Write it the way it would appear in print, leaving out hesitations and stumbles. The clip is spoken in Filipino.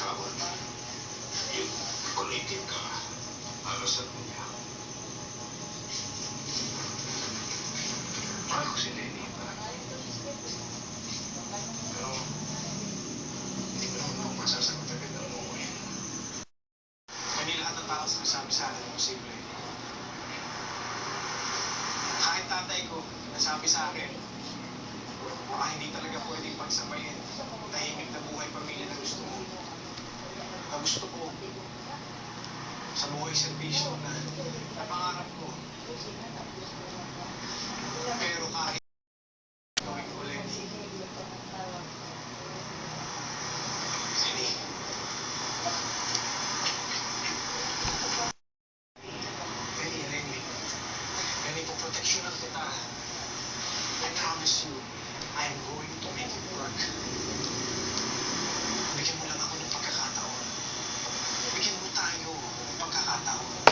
bitawan. Yung ulitin ka, alasan mo niya. Mahal ko si Lenny, pa. Pero, hindi ko naman kung masasagot agad na umuwi. Hindi lahat ng tao sinasabi sa akin posible. Kahit tatay ko, nasabi sa akin, baka hindi talaga pwedeng pagsabayin tahimik na buhay pamilya na gusto mo. Na gusto ko sa buhay serbisyo na pangarap ko. Pero kahit gawin ko, Lenny. Lenny. Lenny. Lenny, poproteksyonan kita. I promise you, I'm going to make it work. Bigyan mo lang ako ng pagkakataon. Bigyan mo tayo ng pagkakataon.